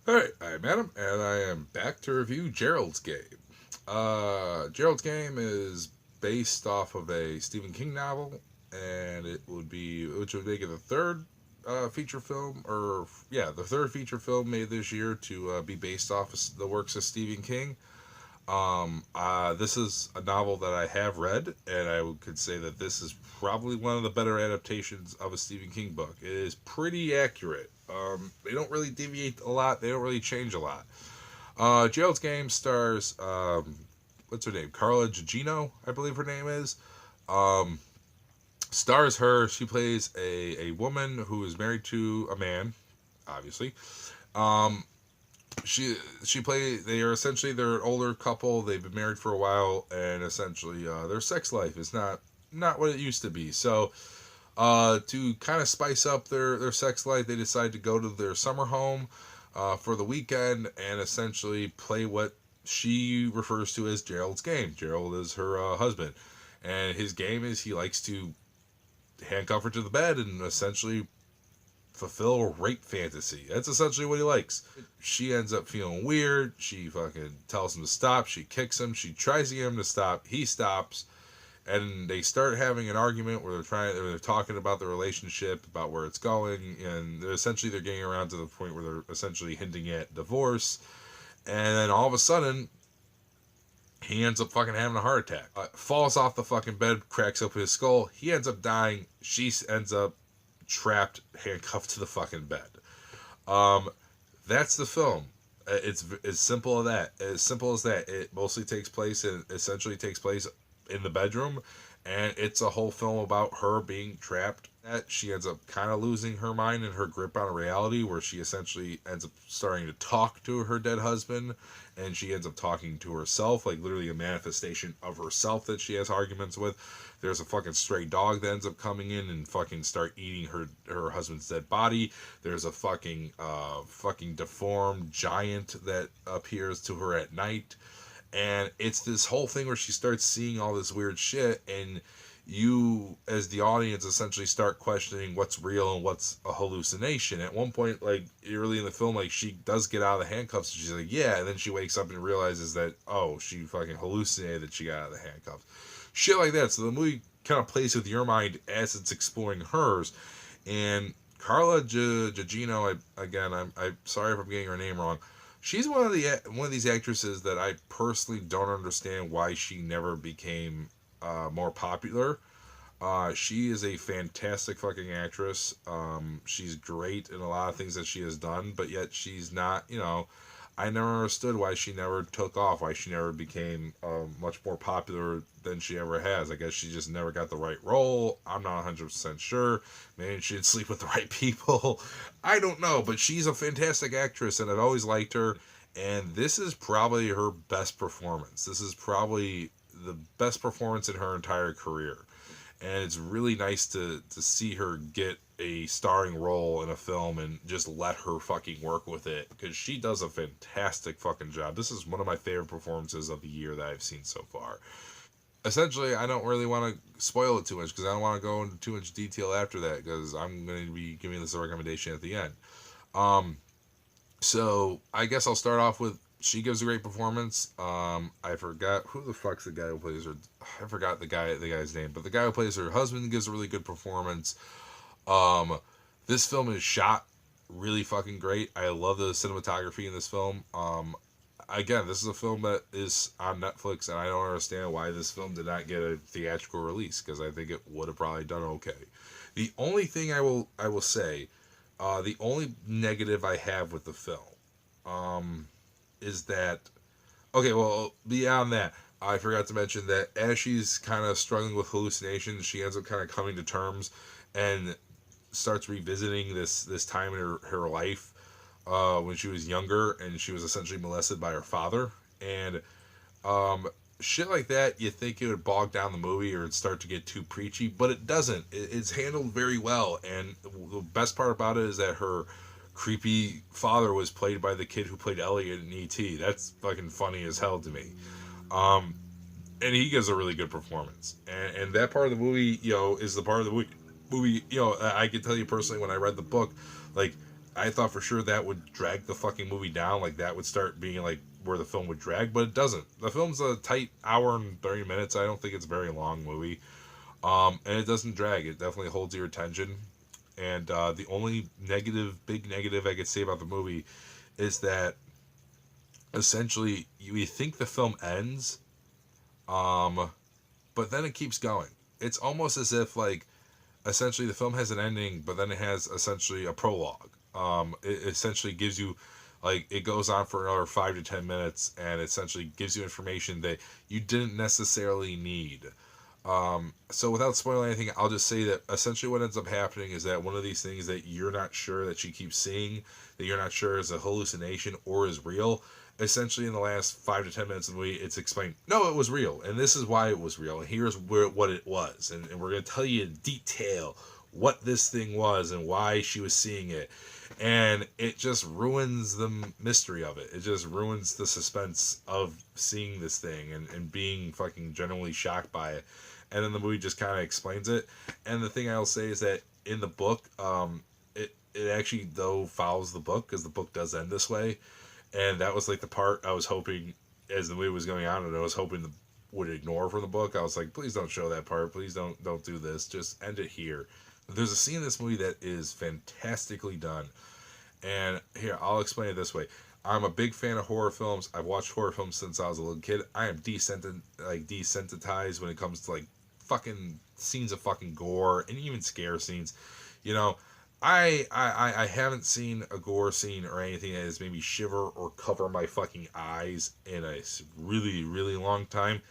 Alright, I'm Adam, and I am back to review Gerald's Game. Gerald's Game is based off of a Stephen King novel, and which would make it the third feature film, the third feature film made this year to be based off of the works of Stephen King. This is a novel that I have read, and could say that this is probably one of the better adaptations of a Stephen King book. It is pretty accurate. They don't really deviate a lot. They don't really change a lot. Gerald's Game stars, what's her name? Carla Gugino, I believe her name is. Um, Stars her. She plays a woman who is married to a man, obviously. Um, they're an older couple. They've been married for a while, and essentially their sex life is not what it used to be. So to kind of spice up their sex life, they decide to go to their summer home for the weekend and essentially play what she refers to as Gerald's game. Gerald is her husband, and his game is he likes to handcuff her to the bed and essentially fulfill a rape fantasy. That's essentially what he likes. She ends up feeling weird. She fucking tells him to stop. She kicks him. She tries to get him to stop. He stops, and they start having an argument where they're talking about the relationship, about where it's going, and they're getting around to the point where they're essentially hinting at divorce. And then all of a sudden, he ends up fucking having a heart attack. Falls off the fucking bed, cracks open his skull. He ends up dying. She ends up trapped, handcuffed to the fucking bed. Um, that's the film. It's as simple as that. As simple as that. It mostly takes place and essentially takes place in the bedroom, and it's a whole film about her being trapped. That she ends up kind of losing her mind and her grip on reality, where she essentially ends up starting to talk to her dead husband, and she ends up talking to herself, like literally a manifestation of herself that she has arguments with. There's a fucking stray dog that ends up coming in and fucking start eating her husband's dead body. There's a fucking deformed giant that appears to her at night, and it's this whole thing where she starts seeing all this weird shit, and you as the audience essentially start questioning what's real and what's a hallucination. At one point, like early in the film, like she does get out of the handcuffs and she's like, yeah, and then she wakes up and realizes that, oh, she fucking hallucinated that she got out of the handcuffs. Shit like that. So the movie kind of plays with your mind as it's exploring hers. And Carla Gugino, I'm sorry if I'm getting her name wrong. She's one of these actresses that I personally don't understand why she never became more popular. She is a fantastic fucking actress. She's great in a lot of things that she has done, but yet she's not, I never understood why she never took off, why she never became much more popular than she ever has. I guess she just never got the right role. I'm not 100% sure. Maybe she didn't sleep with the right people. I don't know, but she's a fantastic actress, and I've always liked her. And this is probably her best performance. This is probably the best performance in her entire career, and it's really nice to see her get a starring role in a film and just let her fucking work with it, because she does a fantastic fucking job. This is one of my favorite performances of the year that I've seen so far. Essentially, I don't really want to spoil it too much because I don't want to go into too much detail after that, because I'm going to be giving this a recommendation at the end. Um, so I guess I'll start off with she gives a great performance. I forgot who the fuck's the guy who plays her. I forgot the guy's name, but the guy who plays her husband gives a really good performance. Um, this film is shot really fucking great. I love the cinematography in this film. Again, this is a film that is on Netflix, and I don't understand why this film did not get a theatrical release, because I think it would have probably done okay. The only thing I will say, the only negative I have with the film, is that, okay, well, beyond that, I forgot to mention that as she's kind of struggling with hallucinations, she ends up kind of coming to terms and starts revisiting this time in her life when she was younger and she was essentially molested by her father. And um, shit like that, you think it would bog down the movie or it'd start to get too preachy, but it doesn't. It's handled very well. And the best part about it is that her creepy father was played by the kid who played Elliot in E.T. That's fucking funny as hell to me. Um, and he gives a really good performance. And that part of the movie, is the part of the movie, I can tell you personally, when I read the book, like, I thought for sure that would drag the fucking movie down, like that would start being like where the film would drag, but it doesn't. The film's a tight hour and 30 minutes. I don't think it's a very long movie. And it doesn't drag. It definitely holds your attention. And the only big negative I could say about the movie is that essentially you think the film ends, um, but then it keeps going. It's almost as if like essentially the film has an ending, but then it has essentially a prologue. It essentially gives you like it goes on for another 5 to 10 minutes, and essentially gives you information that you didn't necessarily need. So without spoiling anything, I'll just say that essentially what ends up happening is that one of these things that you're not sure that you keep seeing, that you're not sure is a hallucination or is real, essentially in the last 5 to 10 minutes of the movie, it's explained, no, it was real, and this is why it was real, and here's what it was, and we're going to tell you in detail what this thing was and why she was seeing it. And it just ruins the mystery of it. It just ruins the suspense of seeing this thing and being fucking genuinely shocked by it. And then the movie just kind of explains it. And the thing I'll say is that in the book, it actually though follows the book, because the book does end this way. And that was like the part I was hoping as the movie was going on, and I was hoping would ignore from the book. I was like, please don't show that part. Please don't do this. Just end it here. There's a scene in this movie that is fantastically done. And here, I'll explain it this way. I'm a big fan of horror films. I've watched horror films since I was a little kid. I am desensitized when it comes to like fucking scenes of fucking gore and even scare scenes. You know, I haven't seen a gore scene or anything that has made me shiver or cover my fucking eyes in a really, really long time.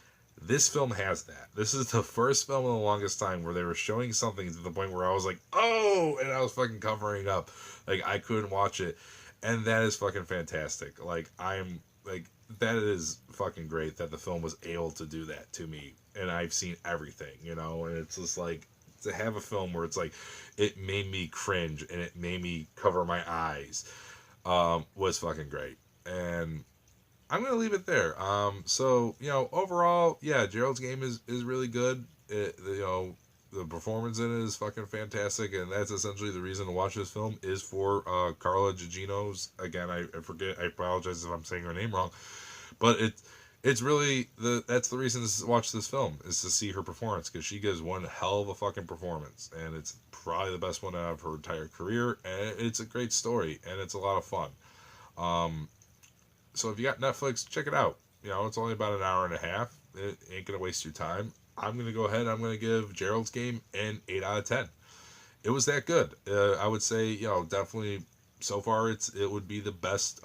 This film has that. This is the first film in the longest time where they were showing something to the point where I was like, oh, and I was fucking covering up. Like, I couldn't watch it. And that is fucking fantastic. Like, that is fucking great that the film was able to do that to me. And I've seen everything, you know? And it's just like, to have a film where it's like, it made me cringe and it made me cover my eyes, was fucking great. And I'm going to leave it there. So, you know, overall, yeah, Gerald's Game is really good. The performance in it is fucking fantastic, and that's essentially the reason to watch this film is for Carla Gugino's. Again, I forget. I apologize if I'm saying her name wrong, but it's really that's the reason to watch this film, is to see her performance, because she gives one hell of a fucking performance, and it's probably the best one out of her entire career, and it's a great story, and it's a lot of fun. So if you got Netflix, check it out. You know, it's only about an hour and a half. It ain't gonna waste your time. I'm going to go ahead. I'm going to give Gerald's Game an 8 out of 10. It was that good. I would say, you know, definitely so far it would be the best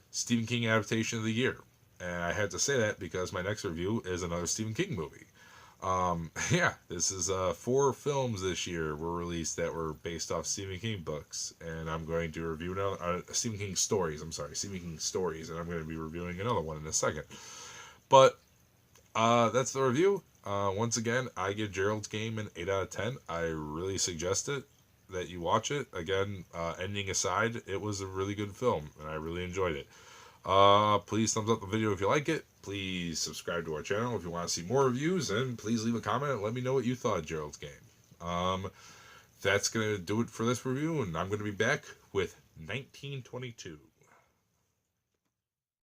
Stephen King adaptation of the year. And I had to say that because my next review is another Stephen King movie. Yeah, this is 4 films this year were released that were based off Stephen King books. And I'm going to review Stephen King stories. Stephen King stories. And I'm going to be reviewing another one in a second. But that's the review. Once again, I give Gerald's Game an 8 out of 10. I really suggest it, that you watch it. Again, ending aside, it was a really good film, and I really enjoyed it. Please thumbs up the video if you like it. Please subscribe to our channel if you want to see more reviews, and please leave a comment and let me know what you thought of Gerald's Game. That's going to do it for this review, and I'm going to be back with 1922.